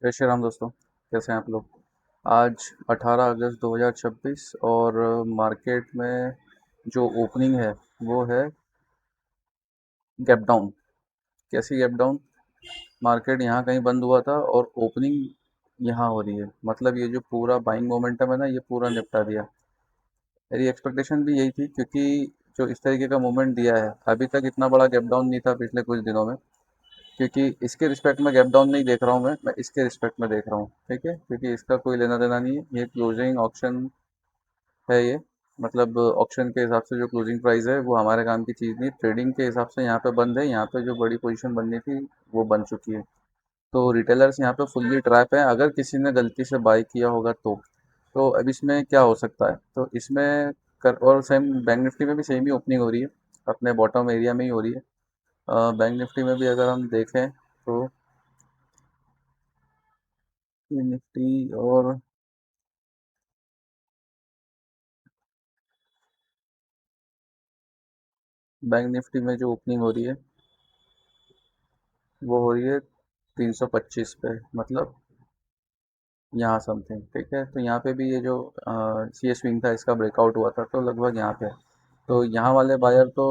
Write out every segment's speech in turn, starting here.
जय श्री राम दोस्तों। कैसे हैं आप लोग? आज 18 अगस्त 2026 और मार्केट में जो ओपनिंग है वो है गैप डाउन। कैसी गैप डाउन? मार्केट यहाँ कहीं बंद हुआ था और ओपनिंग यहाँ हो रही है, मतलब ये जो पूरा बाइंग मोमेंटम है ना, ये पूरा निपटा दिया। मेरी एक्सपेक्टेशन भी यही थी, क्योंकि जो इस तरीके का मूवमेंट दिया है, अभी तक इतना बड़ा गैप डाउन नहीं था पिछले कुछ दिनों में। क्योंकि इसके रिस्पेक्ट में गैप डाउन नहीं देख रहा हूँ, मैं इसके रिस्पेक्ट में देख रहा हूँ। ठीक है, क्योंकि इसका कोई लेना देना नहीं है, ये क्लोजिंग ऑप्शन है ये। मतलब ऑक्शन के हिसाब से जो क्लोजिंग प्राइस है वो हमारे काम की चीज़ नहीं, ट्रेडिंग के हिसाब से यहाँ पे बंद है। यहाँ पे जो बड़ी पोजीशन बननी थी वो बन चुकी है। तो रिटेलर्स यहाँ पे फुल्ली ट्रैप है, अगर किसी ने गलती से बाय किया होगा तो अब इसमें क्या हो सकता है, तो इसमें कर, और सेम बैंक निफ्टी में भी सेम ही ओपनिंग हो रही है, अपने बॉटम एरिया में ही हो रही है। बैंक निफ्टी में भी अगर हम देखें तो ये निफ्टी और बैंक निफ्टी में जो ओपनिंग हो रही है वो हो रही है 325 पे, मतलब यहाँ समथिंग। ठीक है, तो यहाँ पे भी ये जो सी एस स्विंग था इसका ब्रेकआउट हुआ था, तो लगभग यहाँ पे। तो यहाँ वाले बायर तो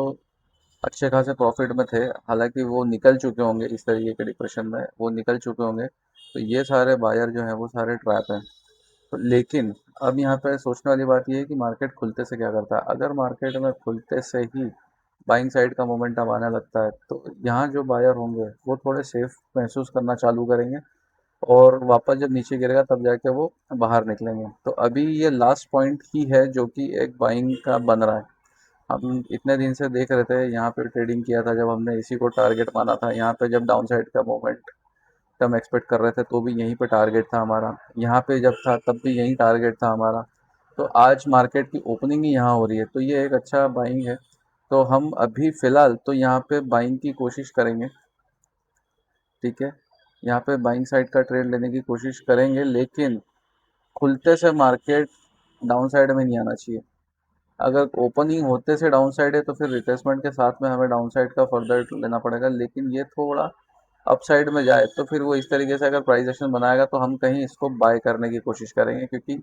अच्छे खासे प्रॉफिट में थे, हालांकि वो निकल चुके होंगे, इस तरीके के डिप्रेशन में वो निकल चुके होंगे। तो ये सारे बायर जो हैं वो सारे ट्रैप हैं। तो लेकिन अब यहाँ पे सोचने वाली बात ये है कि मार्केट खुलते से क्या करता है। अगर मार्केट में खुलते से ही बाइंग साइड का मोमेंटम आने लगता है, तो यहाँ जो बायर होंगे वो थोड़े सेफ महसूस करना चालू करेंगे, और वापस जब नीचे गिरेगा तब जाके वो बाहर निकलेंगे। तो अभी ये लास्ट पॉइंट ही है जो कि एक बाइंग का बन रहा है। हम इतने दिन से देख रहे थे, यहाँ पे ट्रेडिंग किया था जब हमने इसी को टारगेट माना था। यहाँ पे जब डाउन साइड का मोमेंट हम एक्सपेक्ट कर रहे थे तो भी यहीं पे टारगेट था हमारा, यहाँ पे जब था तब भी यही टारगेट था हमारा। तो आज मार्केट की ओपनिंग ही यहाँ हो रही है, तो ये एक अच्छा बाइंग है। तो हम अभी फ़िलहाल तो यहाँ पे बाइंग की कोशिश करेंगे। ठीक है, यहाँ पे बाइंग साइड का ट्रेड लेने की कोशिश करेंगे, लेकिन खुलते से मार्केट डाउन साइड में नहीं आना चाहिए। अगर ओपनिंग होते से डाउन साइड है तो फिर रिट्रेसमेंट के साथ में हमें डाउन साइड का फर्दर लेना पड़ेगा, लेकिन ये थोड़ा अप साइड में जाए तो फिर वो इस तरीके से अगर प्राइस एक्शन बनाएगा तो हम कहीं इसको बाय करने की कोशिश करेंगे। क्योंकि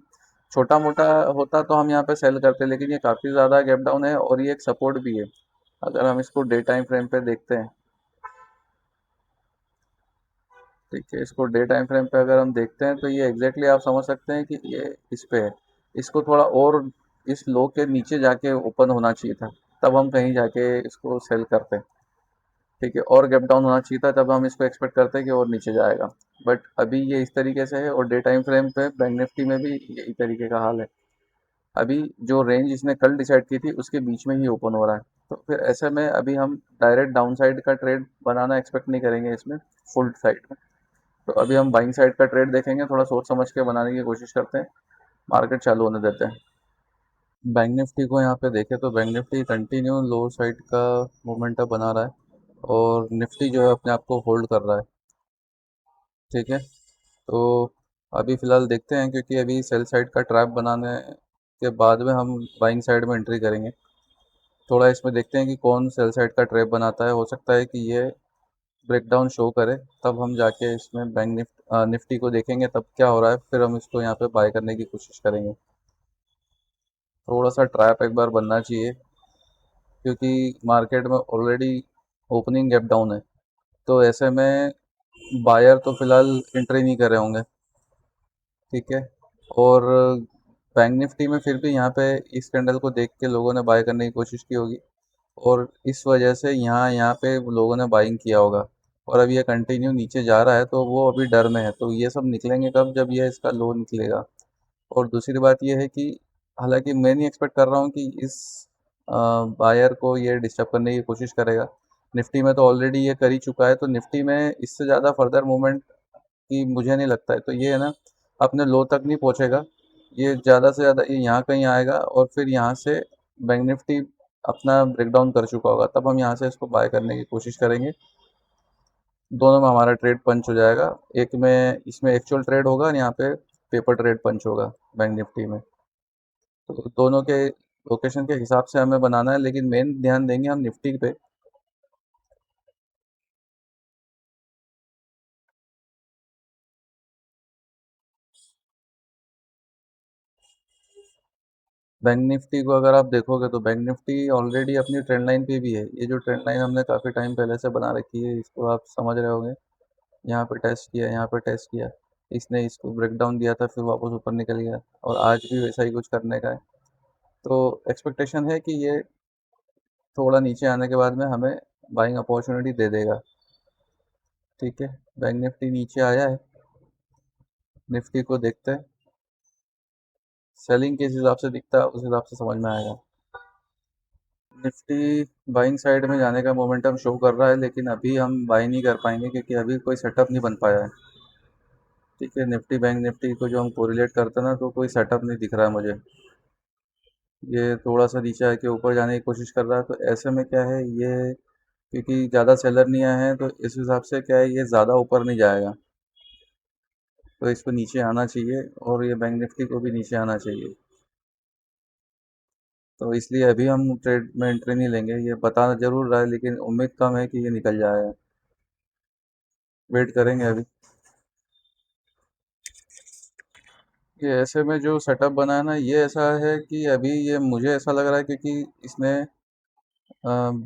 छोटा मोटा होता तो हम यहाँ पे सेल करते, लेकिन ये काफ़ी ज़्यादा गैप डाउन है और ये एक सपोर्ट भी है। अगर हम इसको डे टाइम फ्रेम पे देखते हैं, ठीक है, इसको डे टाइम फ्रेम पे अगर हम देखते हैं तो ये एग्जैक्टली आप समझ सकते हैं कि ये इस पे है। इसको थोड़ा और इस लो के नीचे जाके ओपन होना चाहिए था, तब हम कहीं जाके इसको सेल करते हैं। ठीक है, और गैप डाउन होना चाहिए था, तब हम इसको एक्सपेक्ट करते हैं कि और नीचे जाएगा। बट अभी ये इस तरीके से है, और डे टाइम फ्रेम पे बैंक निफ्टी में भी यही तरीके का हाल है। अभी जो रेंज इसने कल डिसाइड की थी उसके बीच में ही ओपन हो रहा है। तो फिर ऐसे में अभी हम डायरेक्ट डाउन साइड का ट्रेड बनाना एक्सपेक्ट नहीं करेंगे इसमें, फुल साइड में। तो अभी हम बाइंग साइड का ट्रेड देखेंगे, थोड़ा सोच समझ के बनाने की कोशिश करते हैं, मार्केट चालू होने देते हैं। बैंक निफ्टी को यहाँ पे देखें तो बैंक निफ्टी कंटिन्यू लो साइड का मोमेंटम बना रहा है, और निफ्टी जो है अपने आप को होल्ड कर रहा है। ठीक है, तो अभी फ़िलहाल देखते हैं, क्योंकि अभी सेल साइड का ट्रैप बनाने के बाद में हम बाइंग साइड में एंट्री करेंगे। थोड़ा इसमें देखते हैं कि कौन सेल साइड का ट्रैप बनाता है। हो सकता है कि ये ब्रेकडाउन शो करे, तब हम जाके इसमें निफ्टी को देखेंगे तब क्या हो रहा है, फिर हम इसको यहाँ पे बाय करने की कोशिश करेंगे। थोड़ा सा ट्रैप एक बार बनना चाहिए, क्योंकि मार्केट में ऑलरेडी ओपनिंग गैप डाउन है। तो ऐसे में बायर तो फिलहाल एंट्री नहीं कर रहे होंगे। ठीक है, और बैंक निफ्टी में फिर भी यहाँ पे इस कैंडल को देख के लोगों ने बाय करने की कोशिश की होगी, और इस वजह से यहाँ यहाँ पे लोगों ने बाइंग किया होगा। और अब ये कंटिन्यू नीचे जा रहा है तो वो अभी डर में है। तो ये सब निकलेंगे कब, जब ये इसका लो निकलेगा। और दूसरी बात ये है कि हालांकि मैं नहीं एक्सपेक्ट कर रहा हूँ कि इस बायर को ये डिस्टर्ब करने की कोशिश करेगा। निफ्टी में तो ऑलरेडी ये कर ही चुका है, तो निफ्टी में इससे ज़्यादा फर्दर मूवमेंट की मुझे नहीं लगता है। तो ये है ना, अपने लो तक नहीं पहुंचेगा, ये ज़्यादा से ज़्यादा ये यहाँ कहीं आएगा, और फिर यहाँ से बैंक निफ्टी अपना ब्रेकडाउन कर चुका होगा, तब हम यहाँ से इसको बाय करने की कोशिश करेंगे। दोनों में हमारा ट्रेड पंच हो जाएगा। एक में इसमें एक्चुअल ट्रेड होगा और यहाँ पे पेपर ट्रेड पंच होगा बैंक निफ्टी में। तो दोनों के लोकेशन के हिसाब से हमें बनाना है, लेकिन मेन ध्यान देंगे हम निफ्टी पे। बैंक निफ्टी को अगर आप देखोगे तो बैंक निफ्टी ऑलरेडी अपनी ट्रेंड लाइन पे भी है। ये जो ट्रेंड लाइन हमने काफ़ी टाइम पहले से बना रखी है, इसको आप समझ रहे होंगे। यहाँ पे टेस्ट किया, यहाँ पे टेस्ट किया, इसने इसको ब्रेक डाउन दिया था, फिर वापस ऊपर निकल गया, और आज भी वैसा ही कुछ करने का है। तो एक्सपेक्टेशन है कि ये थोड़ा नीचे आने के बाद में हमें बाइंग अपॉर्चुनिटी दे देगा। ठीक है, बैंक निफ्टी नीचे आया है, निफ्टी को देखते हैं सेलिंग किस हिसाब से दिखता है, उस हिसाब से समझ में आएगा। निफ्टी बाइंग साइड में जाने का मोमेंटम शो कर रहा है, लेकिन अभी हम बाई नहीं कर पाएंगे क्योंकि अभी कोई सेटअप नहीं बन पाया है। ठीक है, निफ्टी बैंक निफ्टी को जो हम कोरिलेट करते हैं ना, तो कोई सेटअप नहीं दिख रहा है मुझे। ये थोड़ा सा नीचे आके ऊपर जाने की कोशिश कर रहा है, तो ऐसे में क्या है, ये क्योंकि ज़्यादा सेलर नहीं आए हैं, तो इस हिसाब से क्या है, ये ज़्यादा ऊपर नहीं जाएगा। तो इसको नीचे आना चाहिए, और ये बैंक निफ्टी को भी नीचे आना चाहिए। तो इसलिए अभी हम ट्रेड में एंट्री नहीं लेंगे। ये बता जरूर रहा है, लेकिन उम्मीद कम है कि ये निकल जाएगा। वेट करेंगे अभी। ये ऐसे में जो सेटअप बना है ना, ये ऐसा है कि अभी ये मुझे ऐसा लग रहा है क्योंकि इसने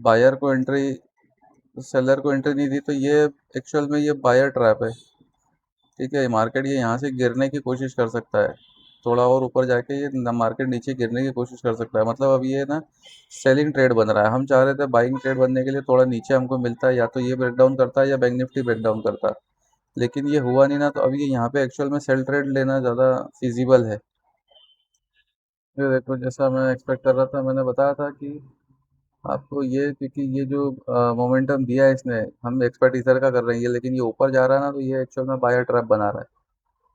बायर को एंट्री, सेलर को एंट्री नहीं दी, तो ये एक्चुअल में ये बायर ट्रैप है। ठीक है, मार्केट ये यहाँ से गिरने की कोशिश कर सकता है, थोड़ा और ऊपर जाके ये मार्केट नीचे गिरने की कोशिश कर सकता है। मतलब अब ये ना सेलिंग ट्रेड बन रहा है। हम चाह रहे थे बाइंग ट्रेड बनने के लिए, थोड़ा नीचे हमको मिलता है, या तो ये ब्रेक डाउन करता है या बैंक निफ्टी ब्रेक डाउन करता है, लेकिन ये हुआ नहीं ना, तो अब ये यहाँ पे एक्चुअल में सेल ट्रेड लेना ज़्यादा फिजिबल है। ये देखो, जैसा मैं एक्सपेक्ट कर रहा था, मैंने बताया था कि आपको ये, क्योंकि ये जो मोमेंटम दिया है इसने, हम एक्सपेक्ट इधर का कर रहे हैं ये, लेकिन ये ऊपर जा रहा है ना, तो ये एक्चुअल में बायर ट्रैप बना रहा है।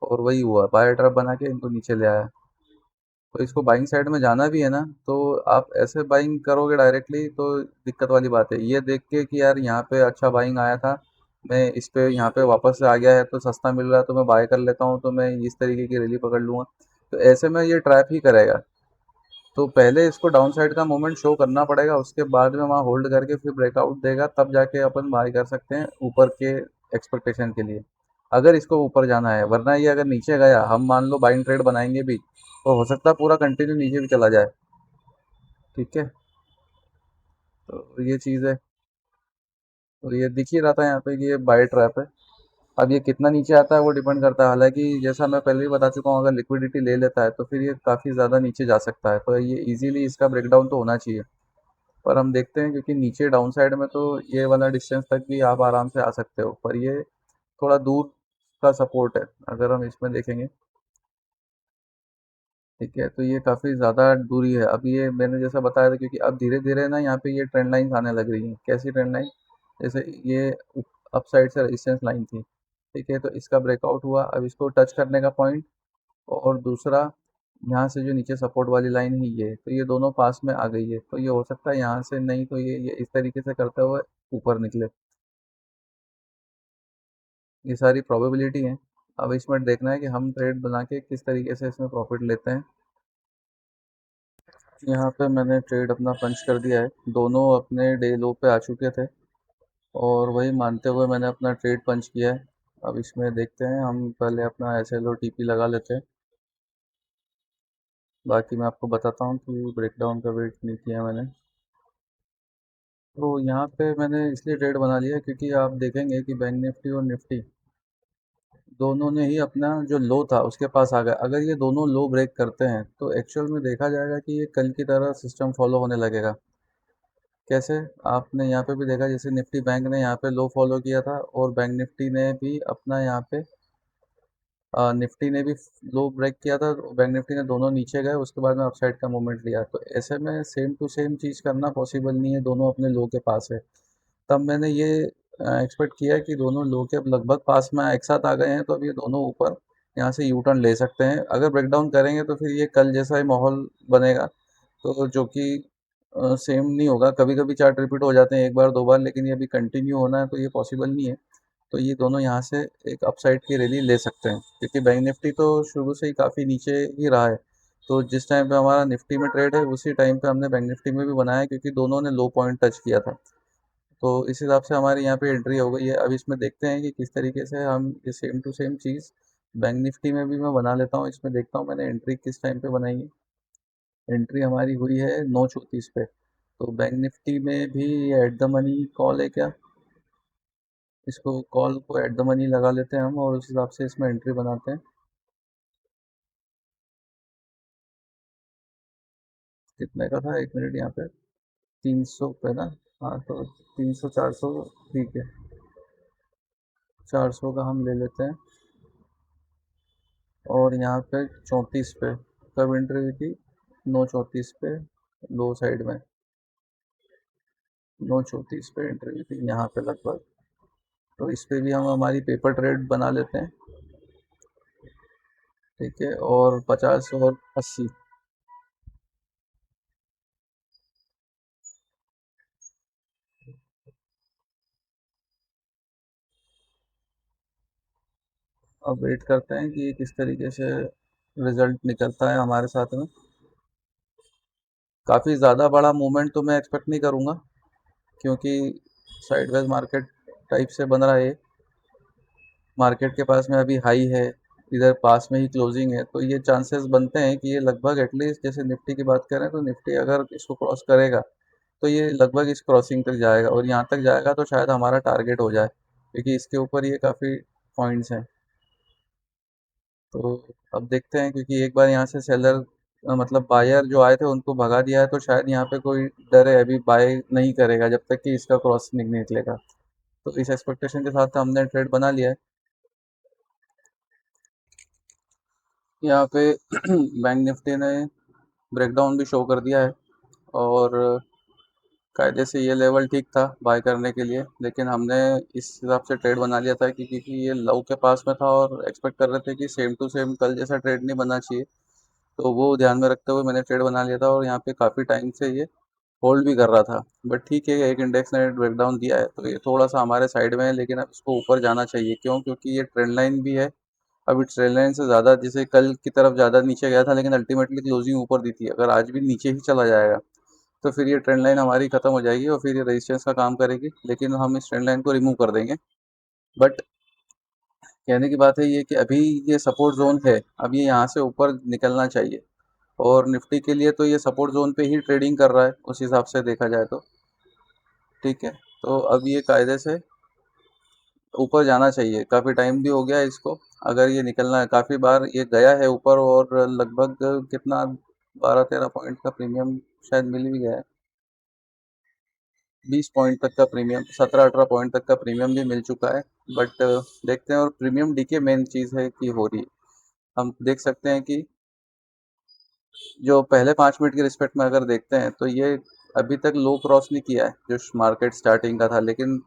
और वही हुआ, बायर ट्रैप बना के इनको नीचे ले आया। तो इसको बाइंग साइड में जाना भी है ना, तो आप ऐसे बाइंग करोगे डायरेक्टली तो दिक्कत वाली बात है। ये देख के कि यार यहाँ पे अच्छा बाइंग आया था, मैं इस पे यहाँ पे वापस से आ गया है तो सस्ता मिल रहा है, तो मैं बाय कर लेता हूँ, तो मैं इस तरीके की रैली पकड़ लूँगा। तो ऐसे में ये ट्रैप ही करेगा। तो पहले इसको डाउन साइड का मूवमेंट शो करना पड़ेगा, उसके बाद में वहाँ होल्ड करके फिर ब्रेकआउट देगा, तब जाके अपन बाय कर सकते हैं ऊपर के एक्सपेक्टेशन के लिए, अगर इसको ऊपर जाना है। वरना ये अगर नीचे गया, हम मान लो बाइंग ट्रेड बनाएंगे भी, तो हो सकता है पूरा कंटिन्यू नीचे भी चला जाए। ठीक है, तो ये चीज़ है। तो ये दिख ही रहा था यहाँ पे कि ये बाय ट्रैप है। अब ये कितना नीचे आता है वो डिपेंड करता है। हालांकि जैसा मैं पहले ही बता चुका हूँ, अगर लिक्विडिटी ले लेता है तो फिर ये काफ़ी ज़्यादा नीचे जा सकता है, तो ये इजीली इसका ब्रेकडाउन तो होना चाहिए। पर हम देखते हैं, क्योंकि नीचे डाउन साइड में तो ये वाला डिस्टेंस तक भी आप आराम से आ सकते हो, पर ये थोड़ा दूर का सपोर्ट है अगर हम इसमें देखेंगे। ठीक है, तो ये काफ़ी ज़्यादा दूरी है। अब ये मैंने जैसा बताया था, क्योंकि अब धीरे धीरे ना यहाँ पे ये ट्रेंड लाइन्स आने लग रही हैं। कैसी ट्रेंड लाइन? जैसे ये अप साइड से रेजिस्टेंस लाइन थी, ठीक है, तो इसका ब्रेकआउट हुआ, अब इसको टच करने का पॉइंट, और दूसरा यहाँ से जो नीचे सपोर्ट वाली लाइन है ये, तो ये दोनों पास में आ गई है, तो ये हो सकता है यहाँ से, नहीं तो ये इस तरीके से करते हुए ऊपर निकले। ये सारी प्रोबेबिलिटी है। अब इसमें देखना है कि हम ट्रेड बना के किस तरीके से इसमें प्रॉफिट लेते हैं। यहाँ पे मैंने ट्रेड अपना पंच कर दिया है, दोनों अपने डे लो पे आ चुके थे, और वही मानते हुए मैंने अपना ट्रेड पंच किया है। अब इसमें देखते हैं, हम पहले अपना S L O T P लगा लेते हैं, बाकी मैं आपको बताता हूँ कि ब्रेकडाउन का वेट नहीं किया मैंने। तो यहाँ पे मैंने इसलिए ट्रेड बना लिया क्योंकि आप देखेंगे कि बैंक निफ्टी और निफ्टी दोनों ने ही अपना जो लो था उसके पास आ गए। अगर ये दोनों लो ब्रेक करते हैं तो एक्चुअल में देखा जाएगा कि ये कल की तरह सिस्टम फॉलो होने लगेगा। कैसे? आपने यहाँ पे भी देखा, जैसे निफ्टी बैंक ने यहाँ पे लो फॉलो किया था, और बैंक निफ्टी ने भी अपना यहाँ पे निफ्टी ने भी लो ब्रेक किया था, तो बैंक निफ्टी ने, दोनों नीचे गए, उसके बाद में अपसाइड का मूवमेंट लिया। तो ऐसे में सेम टू सेम चीज़ करना पॉसिबल नहीं है, दोनों अपने लो के पास है। तब मैंने ये एक्सपेक्ट किया कि दोनों लो के अब लगभग पास में एक साथ आ गए हैं, तो अब ये दोनों ऊपर यहाँ से यू टर्न ले सकते हैं। अगर ब्रेकडाउन करेंगे तो फिर ये कल जैसा ही माहौल बनेगा, तो जो कि सेम नहीं होगा। कभी कभी चार्ट रिपीट हो जाते हैं एक बार दो बार, लेकिन ये अभी कंटिन्यू होना है तो ये पॉसिबल नहीं है। तो ये दोनों यहाँ से एक अपसाइड की रैली ले सकते हैं, क्योंकि बैंक निफ्टी तो शुरू से ही काफ़ी नीचे ही रहा है। तो जिस टाइम पे हमारा निफ्टी में ट्रेड है, उसी टाइम पे हमने बैंक निफ्टी में भी बनाया, क्योंकि दोनों ने लो पॉइंट टच किया था। तो इस हिसाब से हमारे यहाँ पे एंट्री हो गई है। अब इसमें देखते हैं कि किस तरीके से हम ये सेम टू सेम चीज़ बैंक निफ्टी में भी मैं बना लेता हूँ। इसमें देखता हूँ मैंने एंट्री किस टाइम पे बनाई है। एंट्री हमारी हुई है 9:34 पे। तो बैंक निफ्टी में भी एट द मनी कॉल है क्या? इसको कॉल को एट द मनी लगा लेते हैं हम और उस हिसाब से इसमें एंट्री बनाते हैं। कितने का था, 1 मिनट यहाँ पे? 300 पे ना? हाँ तो 300, 400, ठीक है। 400 का हम ले लेते हैं। और यहाँ पे 34 पे कब एंट्री हुई थी? 9:34 पे, लो साइड में। 9:34 पे एंट्री हुई थी यहाँ पे लगभग। तो इस पे भी हम हमारी पेपर ट्रेड बना लेते हैं। ठीक है, और 50 और 80। अब वेट करते हैं कि ये किस तरीके से रिजल्ट निकलता है हमारे साथ में। काफ़ी ज़्यादा बड़ा मूवमेंट तो मैं एक्सपेक्ट नहीं करूँगा, क्योंकि साइडवेज मार्केट टाइप से बन रहा है। मार्केट के पास में अभी हाई है, इधर पास में ही क्लोजिंग है, तो ये चांसेस बनते हैं कि ये लगभग एटलीस्ट, जैसे निफ्टी की बात करें तो निफ्टी अगर इसको क्रॉस करेगा तो ये लगभग इस क्रॉसिंग तक जाएगा, और यहाँ तक जाएगा तो शायद हमारा टारगेट हो जाए, क्योंकि इसके ऊपर ये काफ़ी पॉइंट्स हैं। तो अब देखते हैं, क्योंकि एक बार यहाँ से सेलर मतलब बायर जो आए थे उनको भगा दिया है, तो शायद यहाँ पे कोई डर है अभी बाय नहीं करेगा जब तक कि इसका क्रॉस नहीं निकलेगा। तो इस एक्सपेक्टेशन के साथ हमने ट्रेड बना लिया है। यहाँ पे बैंक निफ्टी ने ब्रेकडाउन भी शो कर दिया है, और कायदे से ये लेवल ठीक था बाय करने के लिए, लेकिन हमने इस हिसाब से ट्रेड बना लिया था कि क्योंकि ये लो के पास में था और एक्सपेक्ट कर रहे थे कि सेम टू सेम कल जैसा ट्रेड नहीं बनना चाहिए। तो वो ध्यान में रखते हुए मैंने ट्रेड बना लिया था, और यहाँ पे काफ़ी टाइम से ये होल्ड भी कर रहा था। बट ठीक है, एक इंडेक्स ने ब्रेकडाउन दिया है तो ये थोड़ा सा हमारे साइड में है, लेकिन अब इसको ऊपर जाना चाहिए। क्यों? क्योंकि ये ट्रेंड लाइन भी है। अभी ट्रेंड लाइन से ज़्यादा, जैसे कल की तरफ ज़्यादा नीचे गया था, लेकिन अल्टीमेटली क्लोजिंग ऊपर दी थी। अगर आज भी नीचे ही चला जाएगा तो फिर ये ट्रेंड लाइन हमारी खत्म हो जाएगी, और फिर ये रेजिस्टेंस का काम करेगी, लेकिन हम इस ट्रेंड लाइन को रिमूव कर देंगे। बट कहने की बात है ये कि अभी ये सपोर्ट जोन है, अब ये यहाँ से ऊपर निकलना चाहिए। और निफ्टी के लिए तो ये सपोर्ट जोन पे ही ट्रेडिंग कर रहा है उस हिसाब से देखा जाए तो। ठीक है, तो अब ये कायदे से ऊपर जाना चाहिए, काफ़ी टाइम भी हो गया है इसको। अगर ये निकलना है, काफ़ी बार ये गया है ऊपर, और लगभग कितना, 12-13 पॉइंट का प्रीमियम शायद मिल भी गया है। 20 पॉइंट तक का प्रीमियम, 17-18 पॉइंट तक का प्रीमियम भी मिल चुका है। बट देखते हैं, और प्रीमियम डीके मेन चीज़ है कि हो रही है। हम देख सकते हैं कि जो पहले 5 मिनट के रिस्पेक्ट में अगर देखते हैं तो ये अभी तक लो क्रॉस नहीं किया है जो मार्केट स्टार्टिंग का था, लेकिन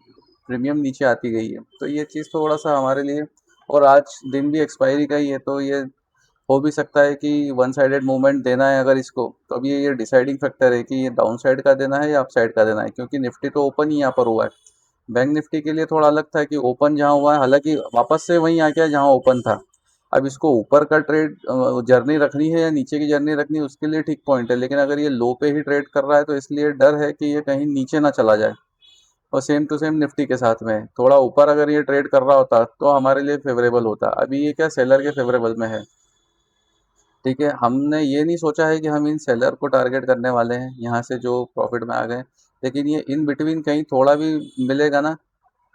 प्रीमियम नीचे आती गई है, तो ये चीज़ थोड़ा सा हमारे लिए। और आज दिन भी एक्सपायरी का ही है, तो ये हो भी सकता है कि वन साइडेड मूवमेंट देना है अगर इसको, तो अब ये डिसाइडिंग फैक्टर है कि ये डाउन साइड का देना है या अप साइड का देना है, क्योंकि निफ्टी तो ओपन ही यहाँ पर हुआ है। बैंक निफ्टी के लिए थोड़ा अलग था कि ओपन जहाँ हुआ है, हालांकि वापस से वहीं आ गया जहाँ ओपन था। अब इसको ऊपर का ट्रेड जर्नी रखनी है या नीचे की जर्नी रखनी है, उसके लिए ठीक पॉइंट है, लेकिन अगर ये लो पे ही ट्रेड कर रहा है तो इसलिए डर है कि ये कहीं नीचे ना चला जाए। और सेम टू सेम निफ्टी के साथ में थोड़ा ऊपर अगर ये ट्रेड कर रहा होता तो हमारे लिए फेवरेबल होता। अभी ये क्या सेलर के फेवरेबल में है। ठीक है, हमने ये नहीं सोचा है कि हम इन सेलर को टारगेट करने वाले हैं यहाँ से जो प्रॉफिट में आ गए, लेकिन ये इन बिटवीन कहीं थोड़ा भी मिलेगा ना,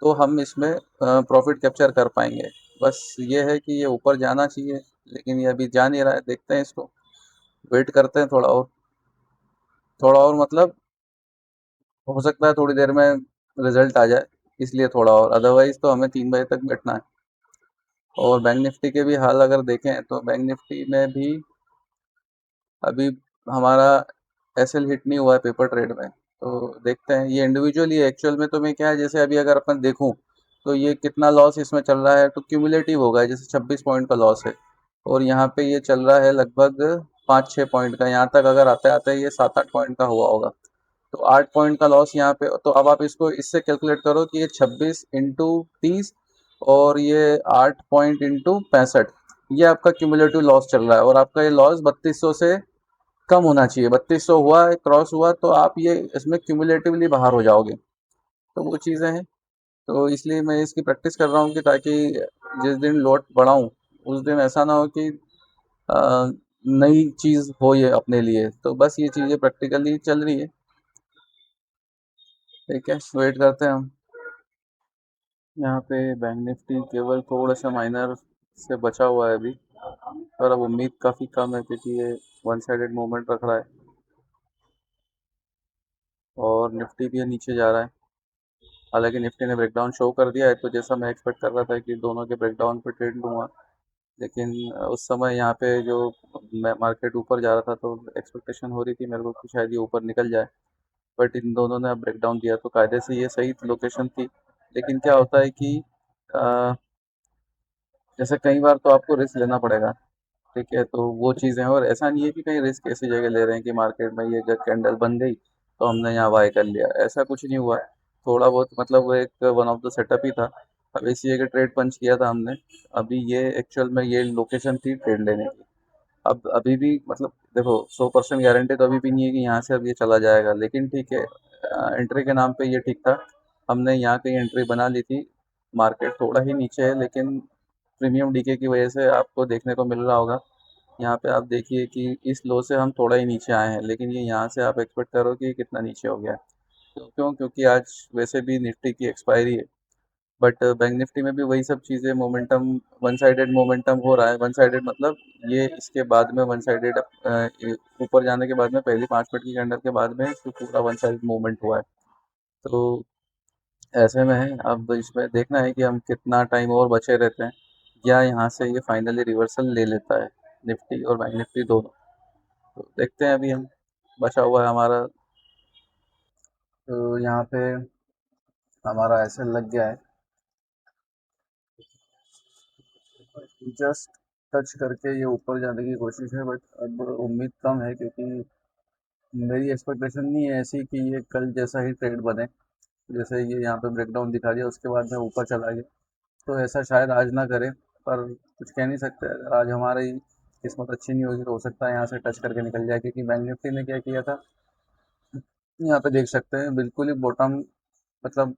तो हम इसमें प्रॉफिट कैप्चर कर पाएंगे। बस ये है कि ये ऊपर जाना चाहिए, लेकिन ये अभी जा नहीं रहा है। देखते हैं इसको, वेट करते हैं थोड़ा और। थोड़ा और मतलब हो सकता है थोड़ी देर में रिजल्ट आ जाए, इसलिए थोड़ा और, अदरवाइज तो हमें 3 बजे तक बैठना है। और बैंक निफ्टी के भी हाल अगर देखें तो बैंक निफ्टी में भी अभी हमारा एसएल हिट नहीं हुआ है पेपर ट्रेड में। तो देखते हैं, ये इंडिविजुअली एक्चुअल में तो मैं क्या है, जैसे अभी अगर अपन देखूं तो ये कितना लॉस इसमें चल रहा है, तो क्यूमुलेटिव होगा, जैसे 26 पॉइंट का लॉस है, और यहाँ पे ये चल रहा है लगभग 5-6 पॉइंट का। यहाँ तक अगर आते आते ये 7-8 पॉइंट का हुआ होगा, तो 8 पॉइंट का लॉस यहाँ पे। तो अब आप इसको इससे कैलकुलेट करो कि ये 26 × 30, और ये 8 पॉइंट × 65, ये आपका क्यूमुलेटिव लॉस चल रहा है, और आपका ये लॉस 3200 से कम होना चाहिए। 3200 हुआ है, क्रॉस हुआ, तो आप ये इसमें क्यूमुलेटिवली बाहर हो जाओगे। तो वो चीज़ें हैं, तो इसलिए मैं इसकी प्रैक्टिस कर रहा हूँ कि ताकि जिस दिन लॉट बढ़ाऊँ उस दिन ऐसा ना हो कि नई चीज़ हो ये अपने लिए, तो बस ये चीज़ें प्रैक्टिकली चल रही है। ठीक है, वेट करते हैं हम। यहाँ पे बैंक निफ्टी केवल थोड़ा सा माइनर से बचा हुआ है अभी, पर अब उम्मीद काफ़ी कम है क्योंकि ये वन साइडेड मूवमेंट रख रहा है और निफ्टी भी ये नीचे जा रहा है। हालांकि निफ्टी ने ब्रेकडाउन शो कर दिया है, तो जैसा मैं एक्सपेक्ट कर रहा था कि दोनों के ब्रेकडाउन पे ट्रेड लूँगा, लेकिन उस समय यहाँ पे जो मार्केट ऊपर जा रहा था तो एक्सपेक्टेशन हो रही थी मेरे को कि शायद ये ऊपर निकल जाए, बट इन दोनों ने अब ब्रेकडाउन दिया तो कायदे से ये सही लोकेशन थी। लेकिन क्या होता है कि अ, जैसे कई बार तो आपको रिस्क लेना पड़ेगा। ठीक है, तो वो चीज़ें हैं और ऐसा नहीं है कि कहीं रिस्क ऐसी जगह ले रहे हैं कि मार्केट में ये जब कैंडल बन गई तो हमने यहाँ बाय कर लिया, ऐसा कुछ नहीं हुआ। थोड़ा बहुत मतलब वो एक वन ऑफ द सेटअप ही था। अब इसी जगह ट्रेड पंच किया था हमने। अभी ये एक्चुअल में ये लोकेशन थी ट्रेड लेने की। अब अभी भी मतलब देखो 100% गारंटी तो अभी भी नहीं है कि यहाँ से अब ये चला जाएगा, लेकिन ठीक है, एंट्री के नाम पे ये ठीक था। हमने यहाँ कहीं एंट्री बना ली थी। मार्केट थोड़ा ही नीचे है, लेकिन प्रीमियम डीके की वजह से आपको देखने को मिल रहा होगा। यहाँ पे आप देखिए कि इस लो से हम थोड़ा ही नीचे आए हैं, लेकिन ये यहाँ से आप एक्सपेक्ट करो कि कितना नीचे हो गया है। क्यों? क्योंकि आज वैसे भी निफ्टी की एक्सपायरी है, बट बैंक निफ्टी में भी वही सब चीज़ें मोमेंटम, वन साइडेड मोमेंटम हो रहा है। वन साइडेड मतलब ये इसके बाद में वन साइडेड ऊपर जाने के बाद में पहली 5 मिनट की कैंडल के बाद में इसको पूरा वन साइड मूवमेंट हुआ है। तो ऐसे में है, अब इसमें देखना है कि हम कितना टाइम और बचे रहते हैं या यहाँ से ये फाइनली रिवर्सल ले लेता है, निफ्टी और बैंक निफ्टी दोनों। तो देखते हैं अभी हम, बचा हुआ है हमारा। तो यहाँ पे हमारा ऐसे लग गया है, जस्ट टच करके ये ऊपर जाने की कोशिश है, बट अब उम्मीद कम है क्योंकि मेरी एक्सपेक्टेशन नहीं है ऐसी कि ये कल जैसा ही ट्रेड बने। जैसे ये यहाँ पे ब्रेकडाउन दिखा दिया उसके बाद में ऊपर चला गया, तो ऐसा शायद आज ना करे। पर कुछ कह नहीं सकते, अगर आज हमारी किस्मत अच्छी नहीं होगी तो हो सकता है यहाँ से टच करके निकल जाए, क्योंकि बैंक निफ्टी ने क्या किया था, यहाँ पे देख सकते हैं बिल्कुल ही बॉटम, मतलब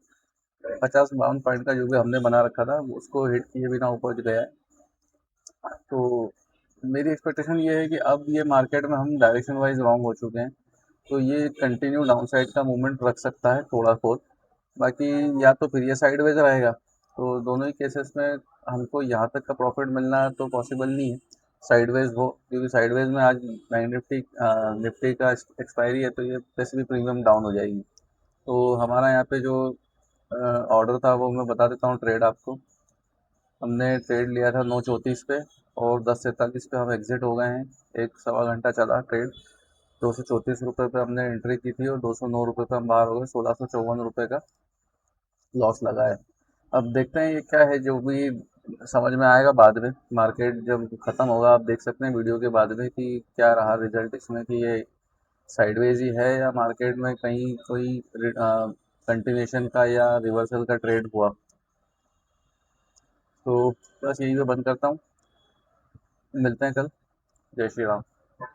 50-52 पॉइंट का जो भी हमने बना रखा था उसको हिट किए बिना ऊपर गया है। तो मेरी एक्सपेक्टेशन ये है कि अब ये मार्केट में हम डायरेक्शन वाइज रॉन्ग हो चुके हैं, तो ये कंटिन्यू डाउन साइड का मूवमेंट रख सकता है थोड़ा बहुत। बाकी या तो फिर ये साइडवेज रहेगा, तो दोनों ही केसेस में हमको यहाँ तक का प्रॉफिट मिलना तो पॉसिबल नहीं है। साइडवेज हो, क्योंकि साइडवेज में आज बैंक निफ्टी निफ्टी का एक्सपायरी है, तो ये वैसे भी प्रीमियम डाउन हो जाएगी। तो हमारा यहाँ पे जो ऑर्डर था वो मैं बता देता हूँ ट्रेड आपको। हमने ट्रेड लिया था 9:34 पे और 10:43 पे हम एग्जिट हो गए हैं। एक सवा घंटा चला ट्रेड। 234 रुपये पे हमने एंट्री की थी और 209 रुपये पे हम बाहर हो गए। 1654 रुपये का लॉस लगा है। अब देखते हैं ये क्या है, जो भी समझ में आएगा बाद में, मार्केट जब ख़त्म होगा आप देख सकते हैं वीडियो के बाद में कि क्या रहा रिजल्ट इसमें, कि ये साइडवेज ही है या मार्केट में कहीं कोई कंटिन्यूशन का या रिवर्सल का ट्रेड हुआ। तो बस यही मैं बंद करता हूँ। मिलते हैं कल। जय श्री राम।